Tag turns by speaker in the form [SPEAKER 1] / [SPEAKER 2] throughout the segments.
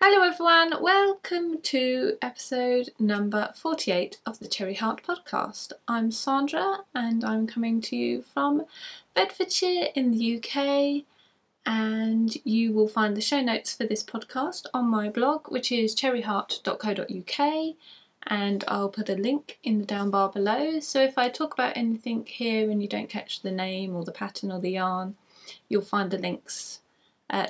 [SPEAKER 1] Hello everyone, welcome to episode number 48 of the Cherry Heart podcast. I'm Sandra and I'm coming to you from Bedfordshire in the UK, and you will find the show notes for this podcast on my blog, which is cherryheart.co.uk, and I'll put a link in the down bar below. So if I talk about anything here and you don't catch the name or the pattern or the yarn, you'll find the links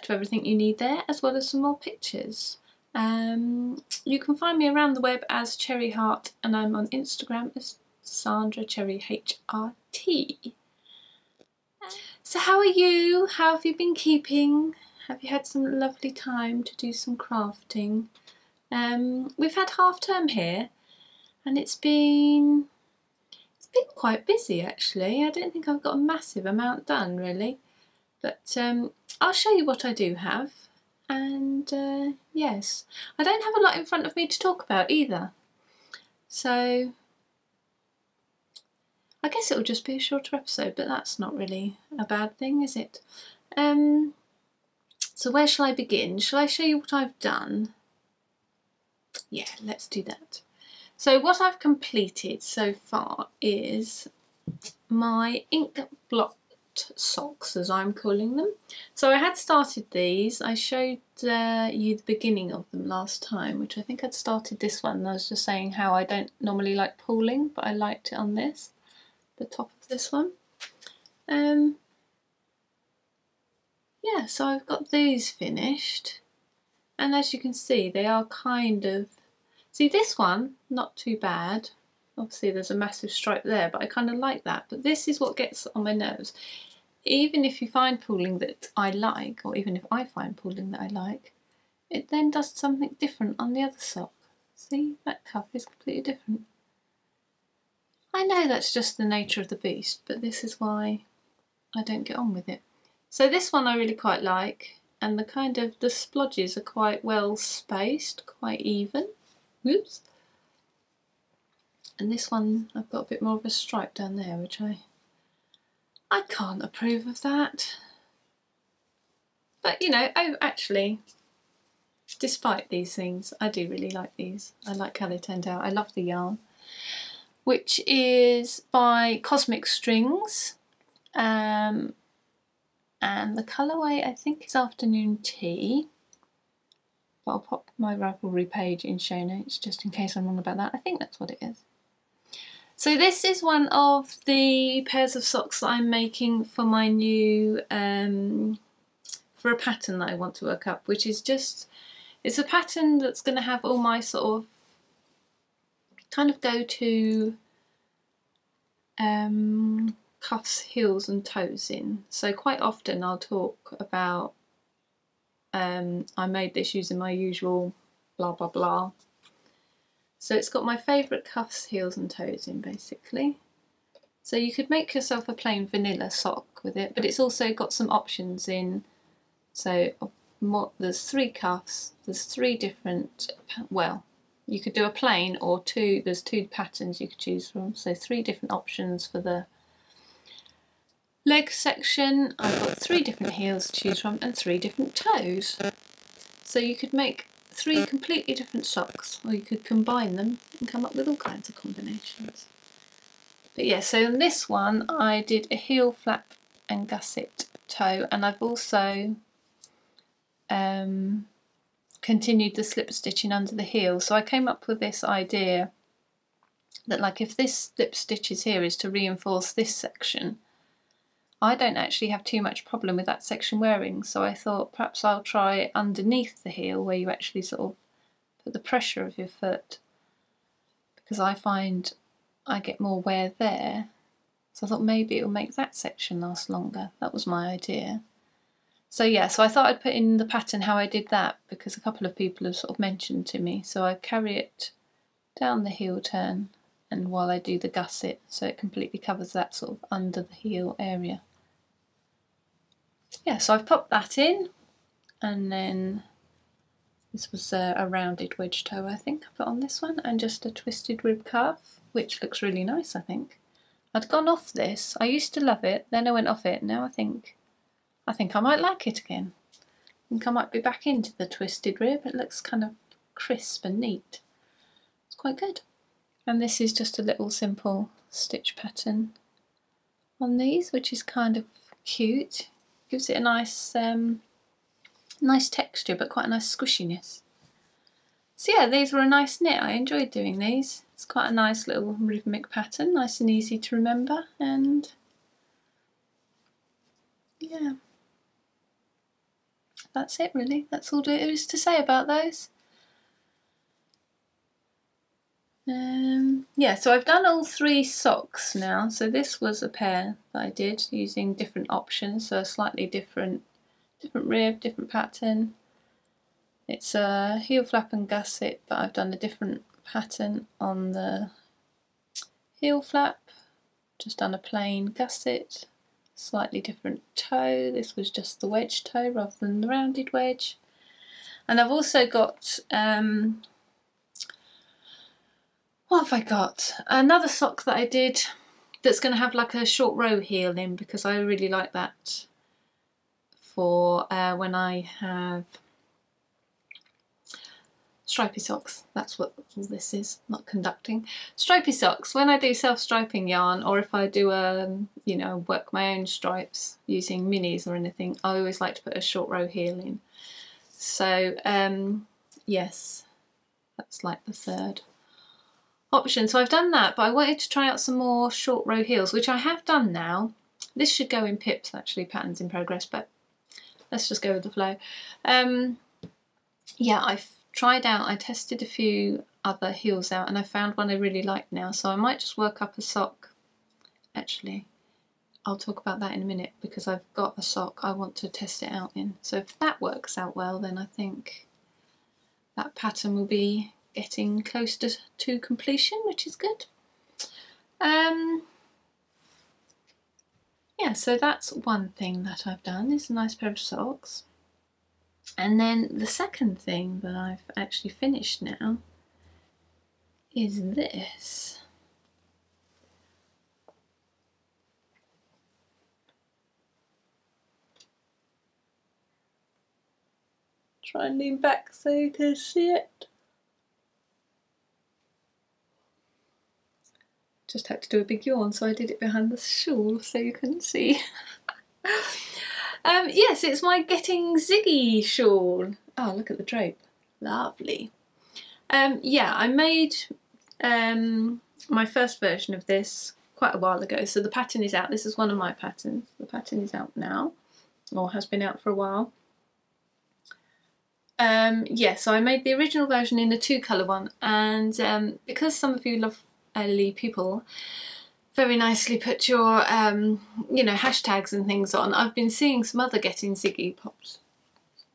[SPEAKER 1] to everything you need there, as well as some more pictures. You can find me around the web as Cherry Heart, and I'm on Instagram as Sandra Cherry HRT. So how are you? How have you been keeping? Have you had some lovely time to do some crafting? We've had half term here, and it's been quite busy actually. I don't think I've got a massive amount done really, but I'll show you what I do have. And yes, I don't have a lot in front of me to talk about either, so I guess it'll just be a shorter episode, but that's not really a bad thing, is it? So where shall I begin? Shall I show you what I've done? Yeah, let's do that. So what I've completed so far is my ink block socks, as I'm calling them. So I had started these. I showed you the beginning of them last time, which I think I'd started this one. I was just saying how I don't normally like pooling, but I liked it on this, the top of this one. Yeah, so I've got these finished, and as you can see, they are kind of, see this one, not too bad. Obviously there's a massive stripe there, but I kind of like that. But this is what gets on my nerves. Even if you find pooling that I like, or even if I find pooling that I like, it then does something different on the other sock. See, that cuff is completely different. I know that's just the nature of the beast, but this is why I don't get on with it. So this one I really quite like, and the splodges are quite well spaced, quite even. Whoops. And this one, I've got a bit more of a stripe down there, which I can't approve of that. But you know, actually, despite these things, I do really like these. I like how they turned out. I love the yarn, which is by Cosmic Strings. And the colourway I think is Afternoon Tea. But I'll pop my Ravelry page in show notes just in case I'm wrong about that. I think that's what it is. So this is one of the pairs of socks that I'm making for my new, for a pattern that I want to work up, which is just, it's a pattern that's going to have all my sort of kind of go-to cuffs, heels and toes in. So quite often I'll talk about, I made this using my usual blah blah blah. So it's got my favourite cuffs, heels and toes in basically. So you could make yourself a plain vanilla sock with it, but it's also got some options in. So there's 3 cuffs, there's 3 different, well, you could do a plain or 2, there's 2 patterns you could choose from. So 3 different options for the leg section. I've got 3 different heels to choose from and 3 different toes. So you could make 3 completely different socks, or you could combine them and come up with all kinds of combinations. But yeah, so in this one I did a heel flap and gusset toe, and I've also continued the slip stitching under the heel. So I came up with this idea that, like, if this slip stitches here is to reinforce this section, I don't actually have too much problem with that section wearing, so I thought perhaps I'll try underneath the heel where you actually sort of put the pressure of your foot, because I find I get more wear there. So I thought maybe it'll make that section last longer. That was my idea. So yeah, so I thought I'd put in the pattern how I did that, because a couple of people have sort of mentioned to me. So I carry it down the heel turn, and while I do the gusset, so it completely covers that sort of under the heel area. Yeah, so I've popped that in, and then this was a rounded wedge toe I think I put on this one, and just a twisted rib cuff, which looks really nice I think. I'd gone off this, I used to love it, then I went off it, now I think I might like it again. I think I might be back into the twisted rib. It looks kind of crisp and neat. It's quite good. And this is just a little simple stitch pattern on these, which is kind of cute. Gives it a nice nice texture, but quite a nice squishiness. So yeah, these were a nice knit. I enjoyed doing these. It's quite a nice little rhythmic pattern, nice and easy to remember, and yeah, that's it really. That's all there is to say about those. Yeah, so I've done all 3 socks now. So this was a pair that I did using different options, so a slightly different rib, different pattern. It's a heel flap and gusset, but I've done a different pattern on the heel flap, just done a plain gusset, slightly different toe. This was just the wedge toe rather than the rounded wedge. And I've also got what have I got? Another sock that I did that's going to have like a short row heel in, because I really like that for when I have stripy socks. That's what all this is, not conducting. Stripy socks. When I do self-striping yarn, or if I do you know, work my own stripes using minis or anything, I always like to put a short row heel in. So yes, that's like the 3rd option. So I've done that, but I wanted to try out some more short row heels, which I have done now. This should go in pips actually, patterns in progress, but let's just go with the flow. Yeah, I've tried out, I tested a few other heels out, and I found one I really like now, so I might just work up a sock. Actually, I'll talk about that in a minute, because I've got a sock I want to test it out in. So if that works out well, then I think that pattern will be getting close to completion, which is good. Yeah, so that's one thing that I've done, is a nice pair of socks. And then the second thing that I've actually finished now is this. Try and lean back so you can see it. Just had to do a big yawn, so I did it behind the shawl so you couldn't see. Yes, it's my Getting Ziggy shawl. Oh, look at the drape. Lovely. Yeah, I made my first version of this quite a while ago, so the pattern is out. This is one of my patterns. The pattern is out now, or has been out for a while. Yeah, so I made the original version in a 2-colour one, and because some of you love people very nicely put your you know, hashtags and things on, I've been seeing some other Getting Ziggy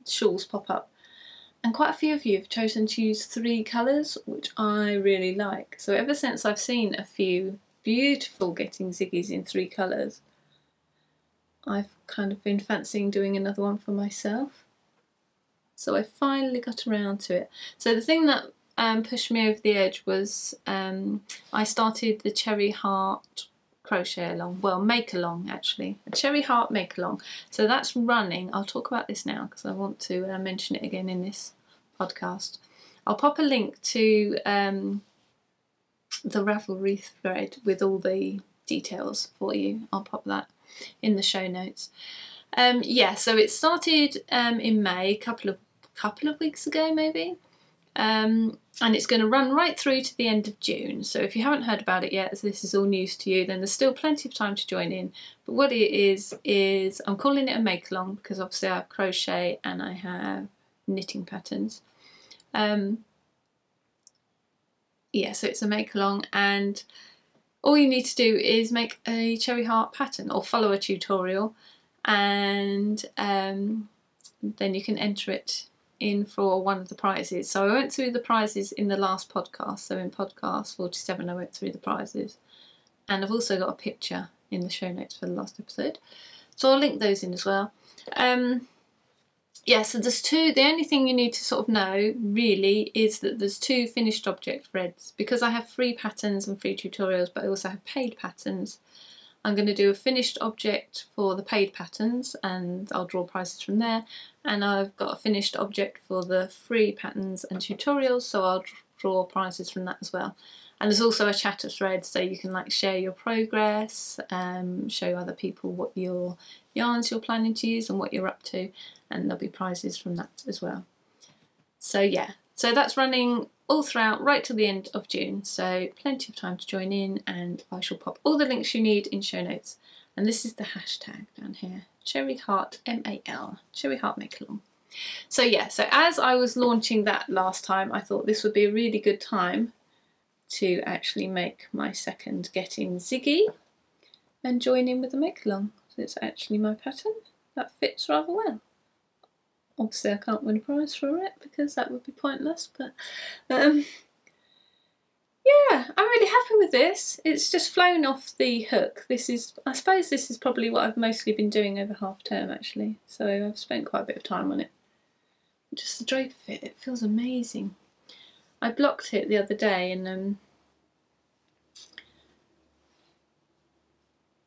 [SPEAKER 1] shawls pop up, and quite a few of you have chosen to use 3 colours, which I really like. So ever since I've seen a few beautiful Getting Ziggies in 3 colours, I've kind of been fancying doing another one for myself. So I finally got around to it. So the thing that pushed me over the edge was I started the Cherry Heart crochet along, well, make along actually, a Cherry Heart make along. So that's running. I'll talk about this now because I want to mention it again in this podcast. I'll pop a link to the Ravelry thread with all the details for you. I'll pop that in the show notes. Yeah, so it started in May, a couple of weeks ago maybe, and it's going to run right through to the end of June. So if you haven't heard about it yet, as this is all news to you, then there's still plenty of time to join in. But what it is I'm calling it a make along because obviously I have crochet and I have knitting patterns. Yeah, so it's a make along, and all you need to do is make a Cherry Heart pattern or follow a tutorial, and then you can enter it in for one of the prizes. So I went through the prizes in the last podcast, so in podcast 47 I went through the prizes, and I've also got a picture in the show notes for the last episode, so I'll link those in as well. Yeah, so there's two, the only thing you need to sort of know really is that there's 2 finished object threads. Because I have free patterns and free tutorials, but I also have paid patterns, I'm going to do a finished object for the paid patterns and I'll draw prices from there, and I've got a finished object for the free patterns and tutorials, so I'll draw prices from that as well. And there's also a chatter thread, so you can like share your progress, show other people what your yarns you're planning to use and what you're up to, and there'll be prizes from that as well. So yeah, so that's running all throughout right till the end of June, so plenty of time to join in, and I shall pop all the links you need in show notes. And this is the hashtag down here, Cherry Heart MAL, Cherry Heart Make Along. So yeah, so as I was launching that last time, I thought this would be a really good time to actually make my second Getting Ziggy and join in with the make along. So it's actually my pattern that fits rather well. Obviously I can't win a prize for it because that would be pointless, but yeah, I'm really happy with this. It's just flown off the hook. This is, I suppose this is probably what I've mostly been doing over half term actually, so I've spent quite a bit of time on it. Just the drape of it feels amazing. I blocked it the other day and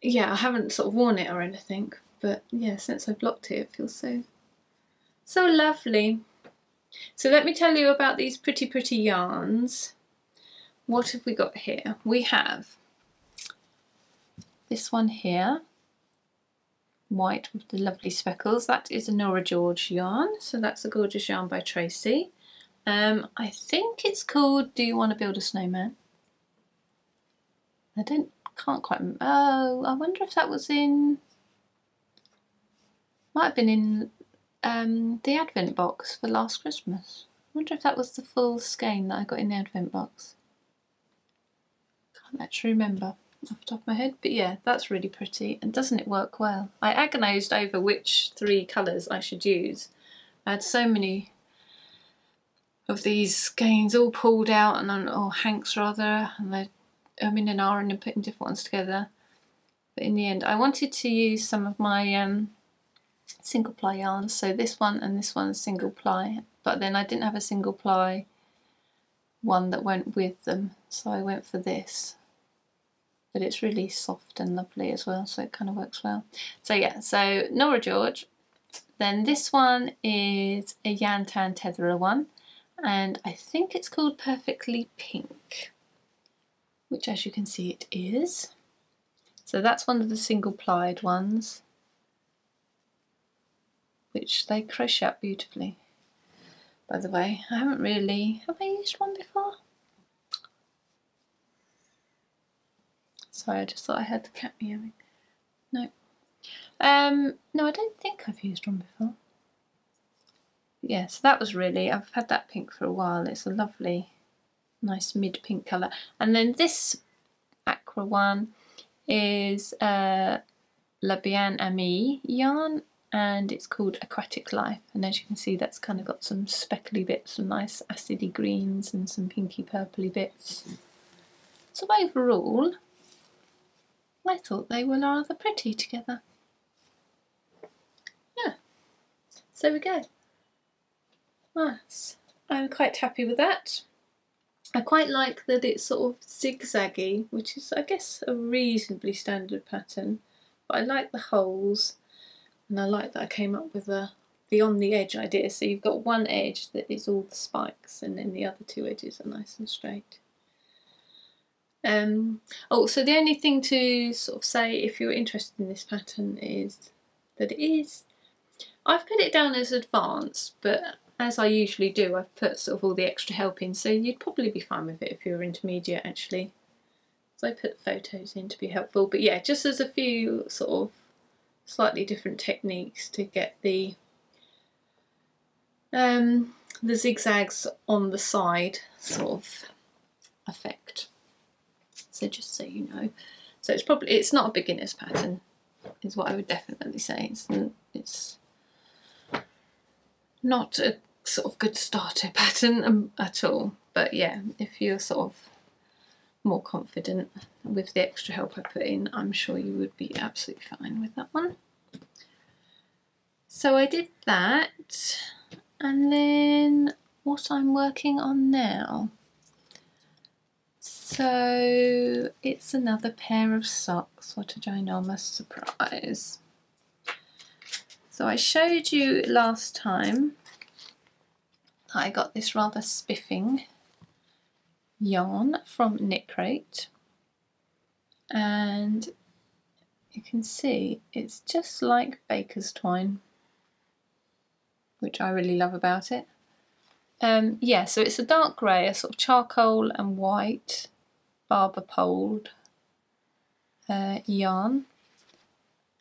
[SPEAKER 1] yeah, I haven't sort of worn it or anything, but yeah, since I blocked it, it feels so lovely. So let me tell you about these pretty yarns. What have we got here? We have this one here, white with the lovely speckles. That is a Nora George yarn, so that's a gorgeous yarn by Tracy. I think it's called Do You Want to Build a Snowman? Can't quite remember. Oh, I wonder if that was in, might have been in the Advent box for last Christmas. I wonder if that was the full skein that I got in the Advent box. Can't actually remember off the top of my head, but yeah, that's really pretty, and doesn't it work well? I agonised over which 3 colours I should use. I had so many of these skeins all pulled out, or hanks rather, and they're umming and ahhing and putting different ones together. But in the end, I wanted to use some of my single ply yarns, so this one and this one single ply, but then I didn't have a single ply one that went with them, so I went for this. But it's really soft and lovely as well, so it kind of works well. So yeah, so Nora George. Then this one is a Yantan Tetherer one, and I think it's called Perfectly Pink, which as you can see it is. So that's one of the single plied ones, which they crochet up beautifully. By the way, I haven't really, have I used one before? Sorry, I just thought I had the cat meowing. No. No, I don't think I've used one before. Yeah, so that was really, I've had that pink for a while. It's a lovely, nice mid-pink colour. And then this aqua one is La Bien Amie yarn, and it's called Aquatic Life. And as you can see, that's kind of got some speckly bits, some nice acidy greens and some pinky purpley bits. So overall, I thought they were rather pretty together. Yeah, so we go. Nice. I'm quite happy with that. I quite like that it's sort of zigzaggy, which is, I guess, a reasonably standard pattern. But I like the holes, and I like that I came up with the on the edge idea. So you've got one edge that is all the spikes, and then the other 2 edges are nice and straight. Oh, so the only thing to sort of say if you're interested in this pattern is that it is, I've put it down as advanced, but as I usually do, I've put sort of all the extra help in, so you'd probably be fine with it if you're intermediate actually. So I put photos in to be helpful, but yeah, just as a few sort of slightly different techniques to get the zigzags on the side sort of effect. So just so you know, so it's not a beginner's pattern, is what I would definitely say. It's not a sort of good starter pattern at all. But yeah, if you're sort of more confident with the extra help I put in, I'm sure you would be absolutely fine with that one. So I did that, and then what I'm working on now. So it's another pair of socks. What a ginormous surprise. So I showed you last time that I got this rather spiffing yarn from Knit Crate, and you can see it's just like baker's twine, which I really love about it. Yeah, so it's a dark grey, a sort of charcoal and white barber poled yarn,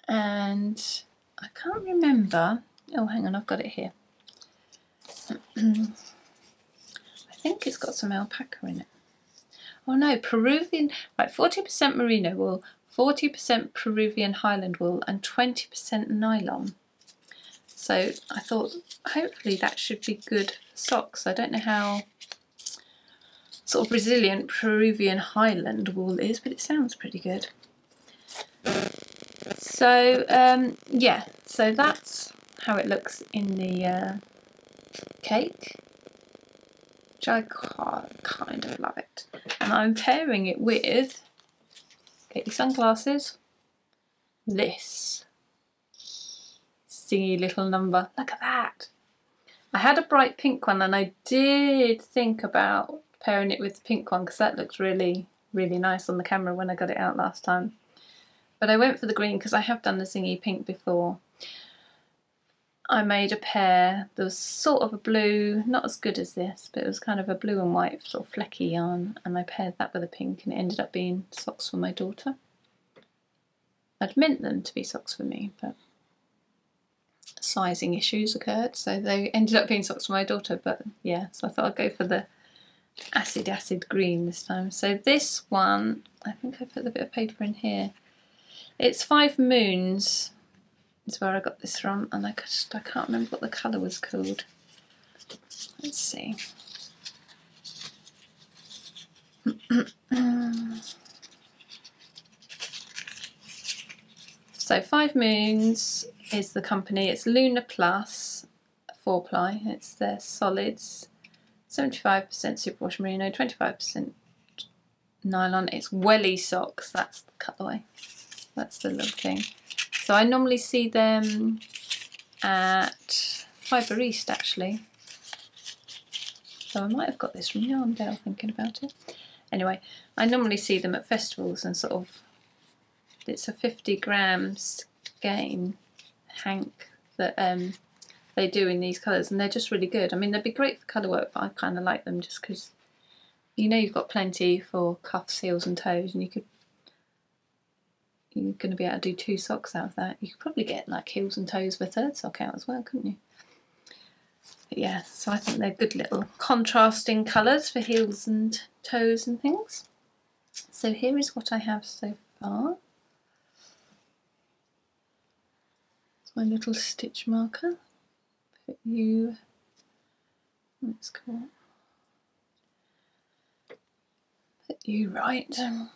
[SPEAKER 1] and I can't remember, oh hang on, I've got it here. I think it's got some alpaca in it. Oh no, Peruvian, right, 40% merino wool, 40% Peruvian Highland wool and 20% nylon. So I thought hopefully that should be good socks. I don't know how sort of resilient Peruvian Highland wool is, but it sounds pretty good. So yeah, so that's how it looks in the cake, which I kind of love it. And I'm pairing it with, get your sunglasses, this singy little number. Look at that. I had a bright pink one and I did think about pairing it with the pink one because that looks really, really nice on the camera when I got it out last time. But I went for the green because I have done the zingy pink before. I made a pair, there was sort of a blue, not as good as this, but it was kind of a blue and white sort of flecky yarn, and I paired that with a pink and it ended up being socks for my daughter. I'd meant them to be socks for me, but sizing issues occurred, so they ended up being socks for my daughter. But yeah, so I thought I'd go for the acid green this time. So this one, I think I put a bit of paper in here. It's 5 Moons is where I got this from, and I can't remember what the colour was called. Let's see. So 5 Moons is the company. It's Luna Plus 4-ply. It's their solids, 75% superwash merino, 25% nylon. It's welly socks. That's the cutaway. That's the little thing. So I normally see them at Fibre East actually. So I might have got this from Yarndale thinking about it. Anyway, I normally see them at festivals and sort of, it's a 50 grams skein hank that they do in these colours, and they're just really good. I mean, they'd be great for colour work, but I kind of like them just because, you know, you've got plenty for cuffs, heels and toes, and you're going to be able to do 2 socks out of that. You could probably get like heels and toes for a 3rd sock out as well, couldn't you? But yeah, so I think they're good little contrasting colours for heels and toes and things. So here is what I have so far. It's my little stitch marker. Put you, let's go, put you right. So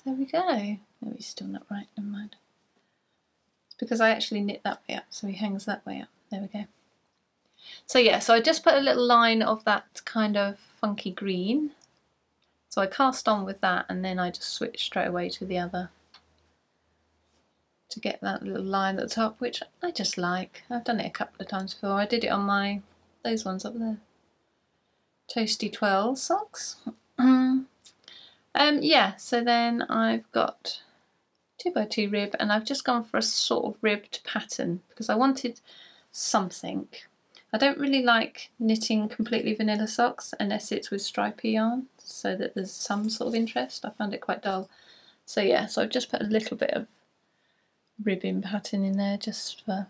[SPEAKER 1] there we go. No, he's still not right, never mind. It's because I actually knit that way up, so he hangs that way up. There we go. So yeah, so I just put a little line of that kind of funky green. So I cast on with that and then I just switch straight away to the other to get that little line at the top, which I just like. I've done it a couple of times before. I did it on those ones up there. Toasty Twirl socks. Yeah, so then I've got 2x2 rib, and I've just gone for a sort of ribbed pattern because I wanted something. I don't really like knitting completely vanilla socks unless it's with stripy yarn, so that there's some sort of interest. I found it quite dull. So yeah, so I've just put a little bit of ribbing pattern in there just for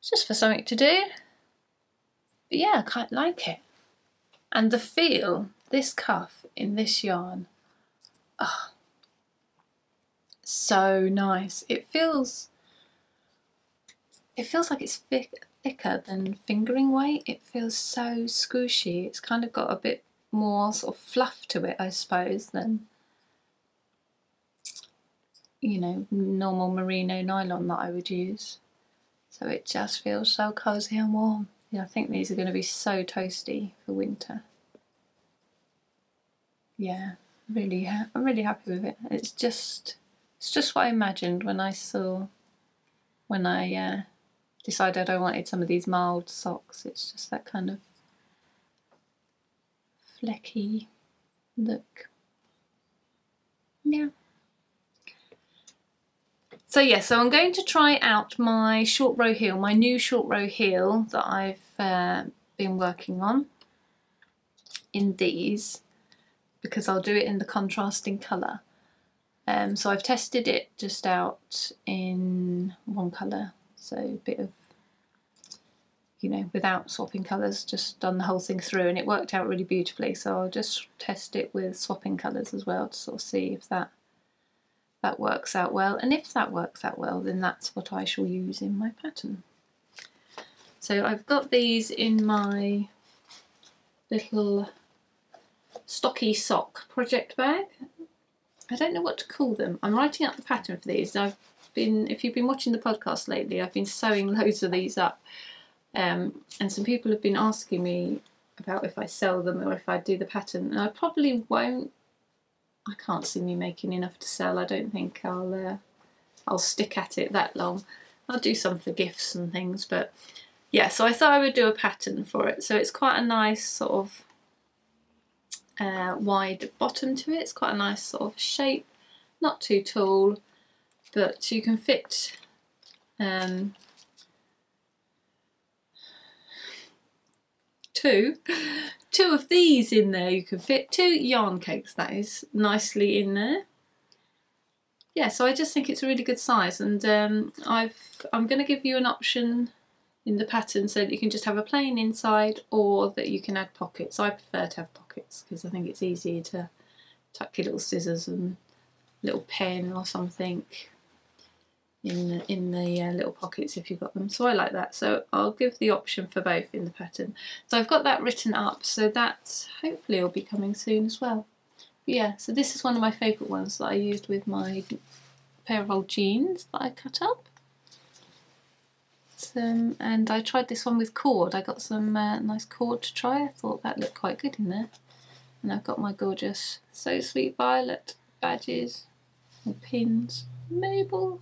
[SPEAKER 1] something to do. But yeah, I quite like it. And the feel, this cuff in this yarn, oh, so nice. It feels like it's thicker than fingering weight. It feels so squishy. It's kind of got a bit more sort of fluff to it, I suppose, than, you know, normal merino nylon that I would use. So it just feels so cosy and warm. Yeah, I think these are going to be so toasty for winter. yeah, I'm really happy with it. It's just what I imagined when I decided I wanted some of these mild socks. It's just that kind of flecky look. Yeah. So yeah, so I'm going to try out my short row heel, my new short row heel that I've been working on in these, because I'll do it in the contrasting colour. So I've tested it just out in one colour, so a bit of, you know, without swapping colours, just done the whole thing through, and it worked out really beautifully. So I'll just test it with swapping colours as well to sort of see if that works out well, and if that works out well, then that's what I shall use in my pattern. So I've got these in my little stocky sock project bag. I don't know what to call them. I'm writing up the pattern for these. If you've been watching the podcast lately, I've been sewing loads of these up, and some people have been asking me about if I sell them or if I do the pattern, and I probably won't. I can't see me making enough to sell. I don't think I'll stick at it that long. I'll do some for gifts and things, but yeah, so I thought I would do a pattern for it. So it's quite a nice sort of wide bottom to it. It's quite a nice sort of shape, not too tall, but you can fit two of these in there. You can fit 2 yarn cakes, that is, nicely in there. Yeah, so I just think it's a really good size, and I'm going to give you an option in the pattern so that you can just have a plain inside, or that you can add pockets. I prefer to have pockets because I think it's easier to tuck your little scissors and little pen or something in the little pockets if you've got them. So I like that. So I'll give the option for both in the pattern. So I've got that written up, so that hopefully will be coming soon as well. But yeah, so this is one of my favourite ones that I used with my pair of old jeans that I cut up. And I tried this one with cord. I got some nice cord to try. I thought that looked quite good in there. And I've got my gorgeous So Sweet Violet badges or pins, Mabel,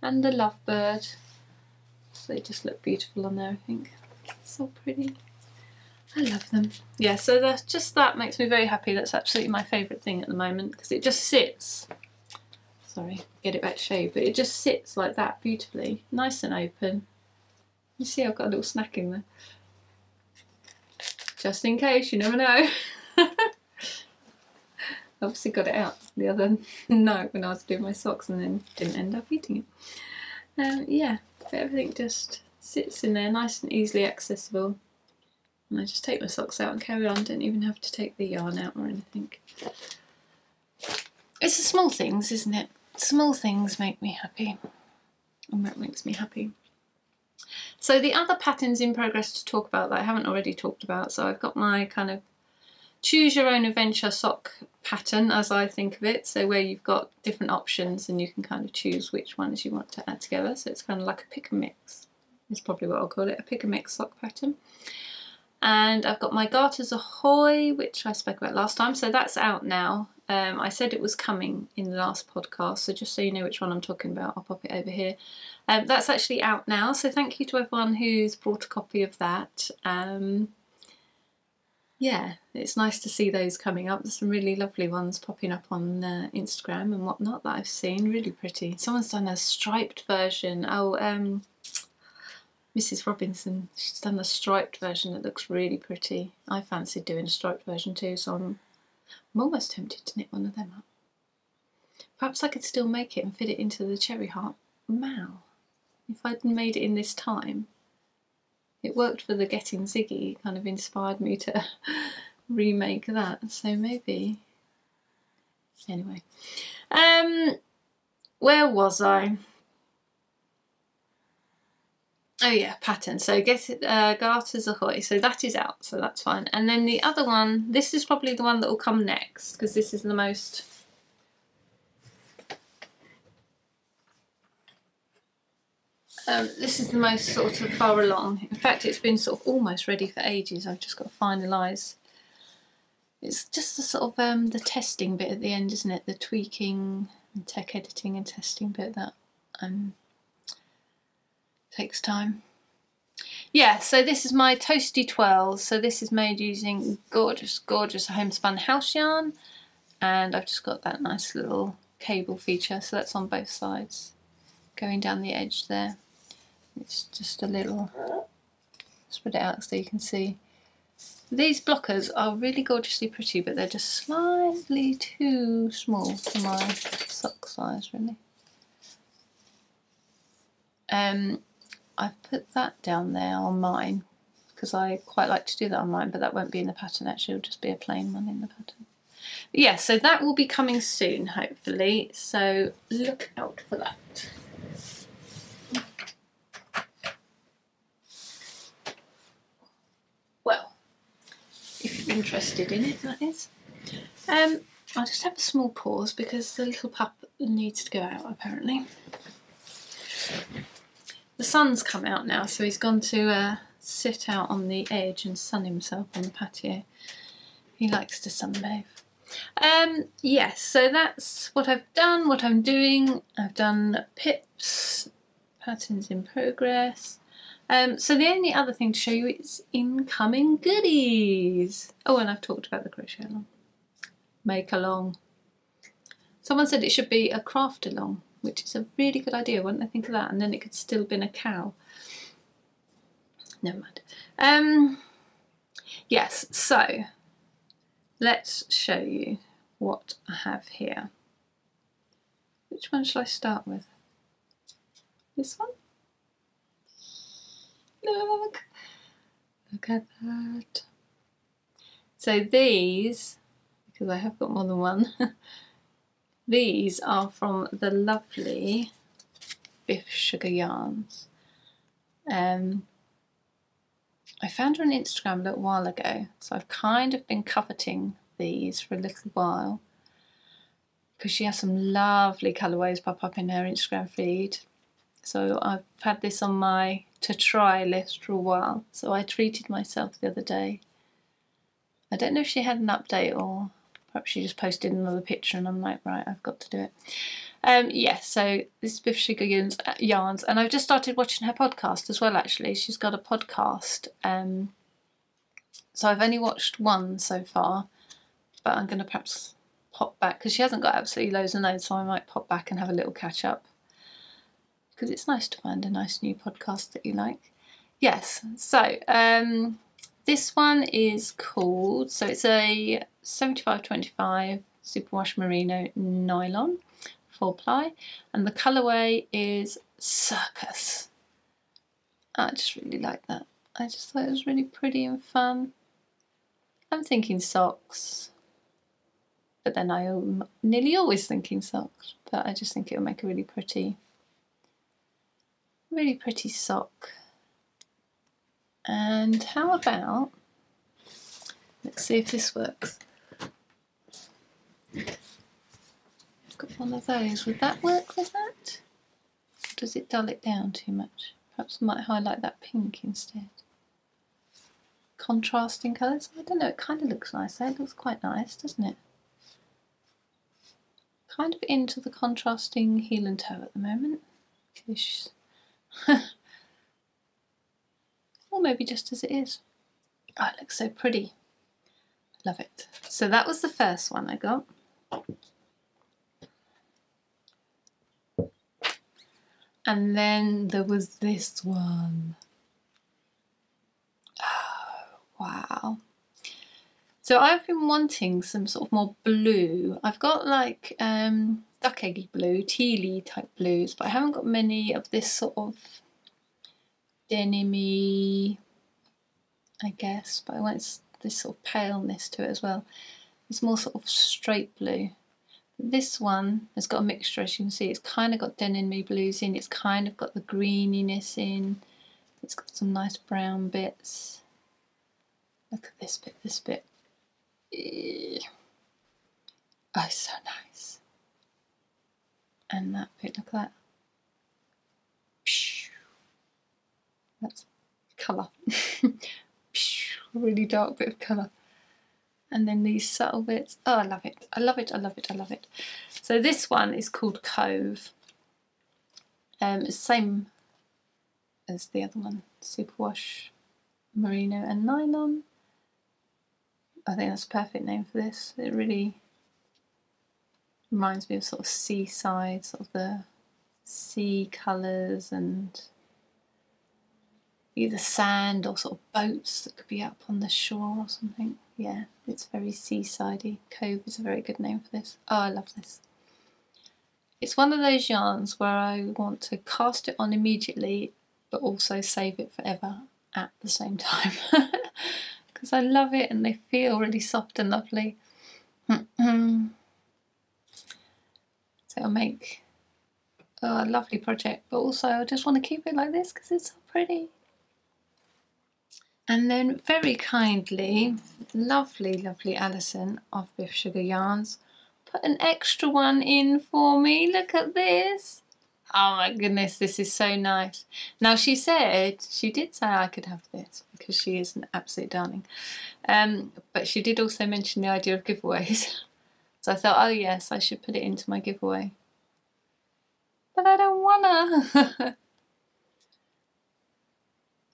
[SPEAKER 1] and the lovebird. So they just look beautiful on there, I think. So pretty. I love them. Yeah, so that makes me very happy. That's absolutely my favourite thing at the moment, because it just sits. Sorry, get it back shaved, but it just sits like that beautifully, nice and open. You see, I've got a little snack in there. Just in case, you never know. Obviously got it out the other night when I was doing my socks and then didn't end up eating it. Yeah, but everything just sits in there nice and easily accessible. And I just take my socks out and carry on. Don't even have to take the yarn out or anything. It's the small things, isn't it? Small things make me happy. And that makes me happy. So the other patterns in progress to talk about that I haven't already talked about. So I've got my kind of choose your own adventure sock pattern, as I think of it. So where you've got different options and you can kind of choose which ones you want to add together. So it's kind of like a pick and mix. Is probably what I'll call it, a pick and mix sock pattern. And I've got my Garters Ahoy, which I spoke about last time. So that's out now. I said it was coming in the last podcast, so just so you know which one I'm talking about, I'll pop it over here. That's actually out now, so thank you to everyone who's brought a copy of that. Yeah, it's nice to see those coming up. There's some really lovely ones popping up on Instagram and whatnot that I've seen, really pretty. Someone's done a striped version. Oh, Mrs. Robinson, she's done a striped version that looks really pretty. I fancied doing a striped version too, so I'm almost tempted to knit one of them up. Perhaps I could still make it and fit it into the Cherry Heart Mal. If I'd made it in this time. It worked for the Getting Ziggy, it kind of inspired me to remake that, so maybe. Anyway. Where was I? Oh yeah, pattern. So Garters Ahoy. So that is out, so that's fine. And then the other one, this is probably the one that will come next, because this is the most... this is the most sort of far along. In fact, it's been sort of almost ready for ages. I've just got to finalise It's just the sort of the testing bit at the end, isn't it? The tweaking and tech editing and testing bit that takes time. Yeah, so this is my Toasty Twirls. So this is made using gorgeous, gorgeous homespun house yarn, and I've just got that nice little cable feature, so that's on both sides, going down the edge there. It's just a little, spread it out so you can see. These blockers are really gorgeously pretty, but they're just slightly too small for my sock size, really. I've put that down there on mine because I quite like to do that on mine, but that won't be in the pattern actually, it'll just be a plain one in the pattern. But yeah, so that will be coming soon, hopefully, so look out for that. Well, if you're interested in it, that is. I'll just have a small pause because the little pup needs to go out apparently. The sun's come out now, so he's gone to sit out on the edge and sun himself on the patio. He likes to sunbathe. Yes, so that's what I've done, what I'm doing. I've done pips, patterns in progress. So the only other thing to show you is incoming goodies. Oh, and I've talked about the crochet along. Make along. Someone said it should be a craft along, which is a really good idea. Why didn't I think of that? And then it could still have been a cow. Never mind. Yes, so let's show you what I have here. Which one shall I start with? This one? Look at that. So these, because I have got more than one, these are from the lovely Biff Sugar Yarns. I found her on Instagram a little while ago, so I've kind of been coveting these for a little while because she has some lovely colourways pop up in her Instagram feed. So I've had this on my to try list for a while, so I treated myself the other day. I don't know if she had an update or perhaps she just posted another picture and I'm like, right, I've got to do it. Yeah, so this is Biff Sugar Yarns, and I've just started watching her podcast as well actually. She's got a podcast, so I've only watched one so far, but I'm going to perhaps pop back because she hasn't got absolutely loads and loads, so I might pop back and have a little catch up because it's nice to find a nice new podcast that you like. Yes, so this one is called, so it's a 75/25 superwash merino nylon 4-ply, and the colourway is Circus. I just really like that. I just thought it was really pretty and fun. I'm thinking socks, but then I'm nearly always thinking socks, but I just think it'll make a really pretty sock. And how about, let's see if this works. I've got one of those. Would that work with that? Or does it dull it down too much? Perhaps I might highlight that pink instead. Contrasting colours? I don't know, it kind of looks nice though. It looks quite nice, doesn't it? Kind of into the contrasting heel and toe at the moment. Or maybe just as it is. Oh, it looks so pretty. Love it. So that was the first one I got. And then there was this one. Oh, wow. So I've been wanting some sort of more blue. I've got like duck eggy blue, tealy type blues, but I haven't got many of this sort of denim-y, I guess, but I want this sort of paleness to it as well. It's more sort of straight blue. This one has got a mixture, as you can see. It's kind of got denim-y blues in, it's kind of got the greeniness in, it's got some nice brown bits. Look at this bit. Oh, so nice. And that bit, look at that. That's colour. Really dark bit of colour. and then these subtle bits. Oh, I love it. I love it. I love it. I love it. So this one is called Cove. It's the same as the other one, Superwash Merino and Nylon. I think that's a perfect name for this. It really reminds me of sort of seaside, sort of the sea colours and either sand or sort of boats that could be up on the shore or something. Yeah, it's very seasidey. Cove is a very good name for this. Oh, I love this. It's one of those yarns where I want to cast it on immediately but also save it forever at the same time because I love it and they feel really soft and lovely. So it'll make a lovely project, but also I just want to keep it like this because it's so pretty. And then very kindly, lovely, lovely Alison of Biff Sugar Yarns put an extra one in for me. Look at this. Oh my goodness, this is so nice. Now she did say I could have this because she is an absolute darling. But she did also mention the idea of giveaways. So I thought, oh yes, I should put it into my giveaway. But I don't wanna.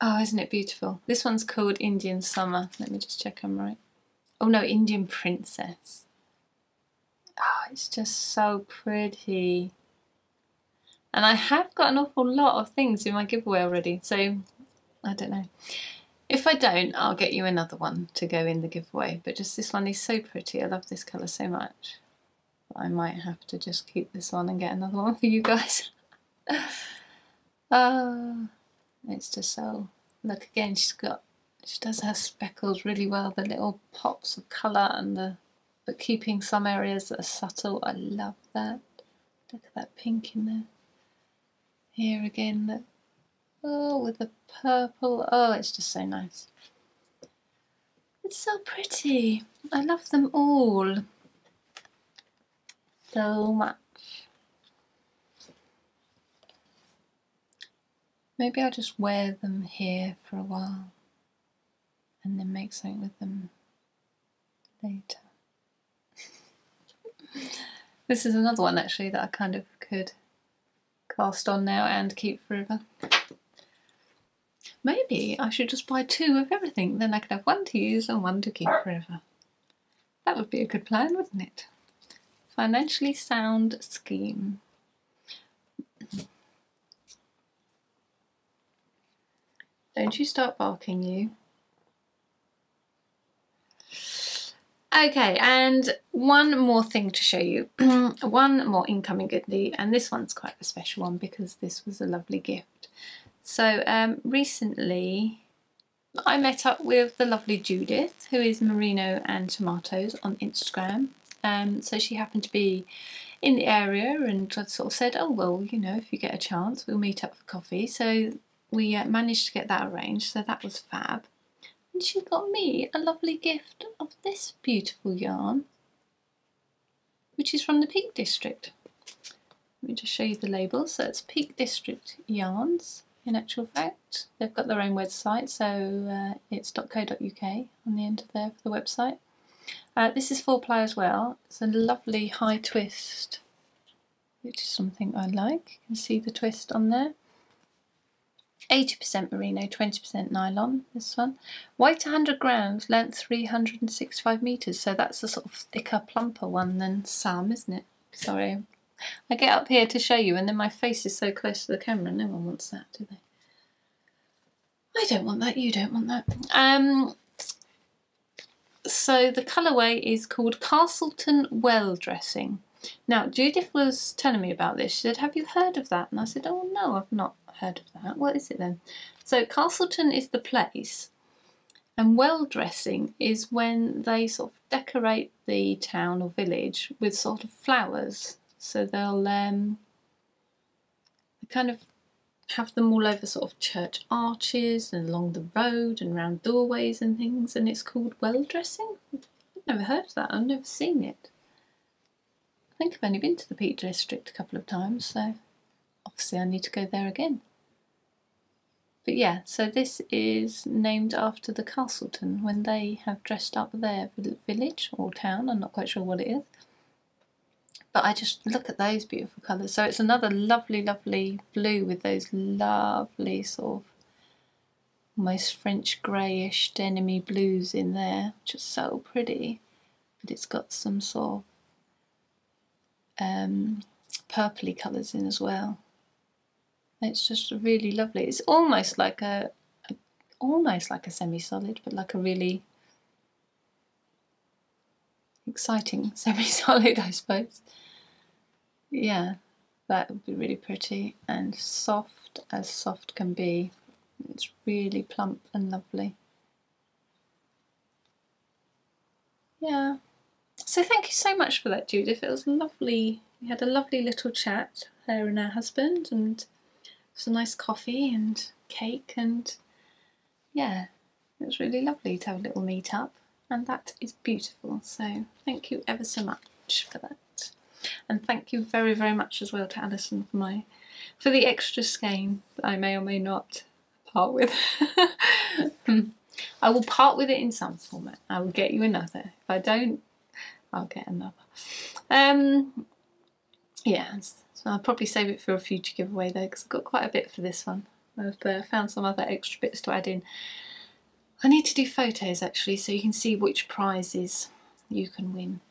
[SPEAKER 1] Oh, isn't it beautiful? This one's called Indian Summer. Let me just check I'm right. Oh no, Indian Princess. Oh, it's just so pretty. And I have got an awful lot of things in my giveaway already, so I don't know. If I don't, I'll get you another one to go in the giveaway, but just this one is so pretty. I love this colour so much. I might have to just keep this on and get another one for you guys. It's just so... Look again, she does her speckles really well, the little pops of colour and but keeping some areas that are subtle. I love that. Look at that pink in there. Here again, with the purple. Oh, it's just so nice. It's so pretty. I love them all so much. Maybe I'll just wear them here for a while and then make something with them later. This is another one actually that I kind of could cast on now and keep forever. Maybe I should just buy 2 of everything, then I could have 1 to use and 1 to keep forever. That would be a good plan, wouldn't it? Financially sound scheme. Don't you start barking, you. Okay, and one more thing to show you. One more incoming goodie, and this one's quite a special one because this was a lovely gift. So recently I met up with the lovely Judith, who is Merino and Tomatoes on Instagram. So she happened to be in the area and sort of said, oh well, you know, if you get a chance we'll meet up for coffee. So we managed to get that arranged, so that was fab. And she got me a lovely gift of this beautiful yarn, which is from the Peak District. Let me just show you the label. So it's Peak District Yarns, in actual fact. They've got their own website, so it's .co.uk on the end of there for the website. This is 4-ply as well. It's a lovely high twist, which is something I like. You can see the twist on there. 80% merino, 20% nylon, this one. Weight 100 grams, length 365 metres, so that's a sort of thicker, plumper one than some, isn't it? Sorry, I get up here to show you and then my face is so close to the camera, no one wants that, do they? I don't want that, you don't want that. So the colourway is called Castleton Well Dressing. Now, Judith was telling me about this. She said, have you heard of that? And I said, oh no, I've not heard of that. What is it then? So Castleton is the place, and well dressing is when they sort of decorate the town or village with sort of flowers. So they'll kind of have them all over sort of church arches and along the road and around doorways and things, and it's called well dressing. I've never heard of that. I've never seen it. I think I've only been to the Peak District a couple of times, so obviously I need to go there again. But yeah, so this is named after the Castleton when they have dressed up their village or town. I'm not quite sure what it is. But I just look at those beautiful colours. So it's another lovely, lovely blue with those lovely sort of almost French greyish denim-y blues in there, which is so pretty. But it's got some sort of purpley colours in as well. It's just really lovely. It's almost like a semi-solid, but like a really exciting semi-solid, I suppose. Yeah, that would be really pretty and soft as soft can be. It's really plump and lovely. Yeah. So thank you so much for that, Judith. It was lovely. We had a lovely little chat, her and her husband, and some nice coffee and cake, and yeah, it was really lovely to have a little meet up, and that is beautiful. So thank you ever so much for that, and thank you very, very much as well to Alison for the extra skein that I may or may not part with. I will part with it in some format. I will get you another. If I don't, I'll get another. Yeah, so I'll probably save it for a future giveaway though, because I've got quite a bit for this one. I've found some other extra bits to add in. I need to do photos actually, so you can see which prizes you can win.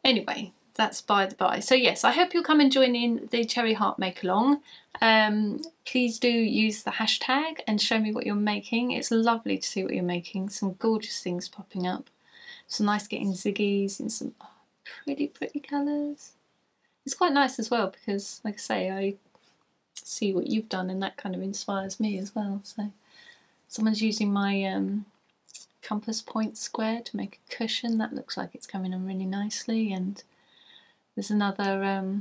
[SPEAKER 1] Anyway, that's by the by. So yes, I hope you'll come and join in the Cherry Heart Make Along. Please do use the hashtag and show me what you're making. It's lovely to see what you're making. Some gorgeous things popping up. Some nice getting ziggies in some pretty, pretty colours. It's quite nice as well because, like I say, I see what you've done and that kind of inspires me as well. So someone's using my compass point square to make a cushion. That looks like it's coming on really nicely. And there's another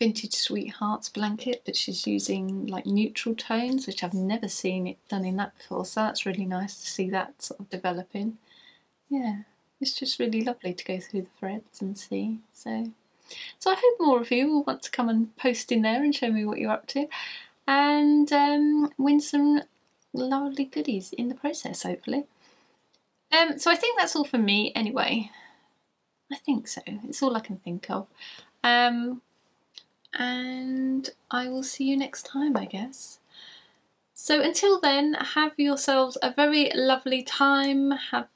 [SPEAKER 1] vintage sweethearts blanket, but she's using like neutral tones, which I've never seen it done in that before. So that's really nice to see that sort of developing. Yeah. It's just really lovely to go through the threads and see. So I hope more of you will want to come and post in there and show me what you're up to, and win some lovely goodies in the process, hopefully. So I think that's all from me anyway. I think so. It's all I can think of. And I will see you next time, I guess. So until then, have yourselves a very lovely time. Have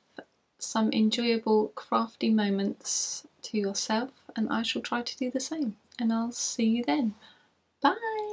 [SPEAKER 1] some enjoyable crafty moments to yourself, and I shall try to do the same, and I'll see you then. Bye!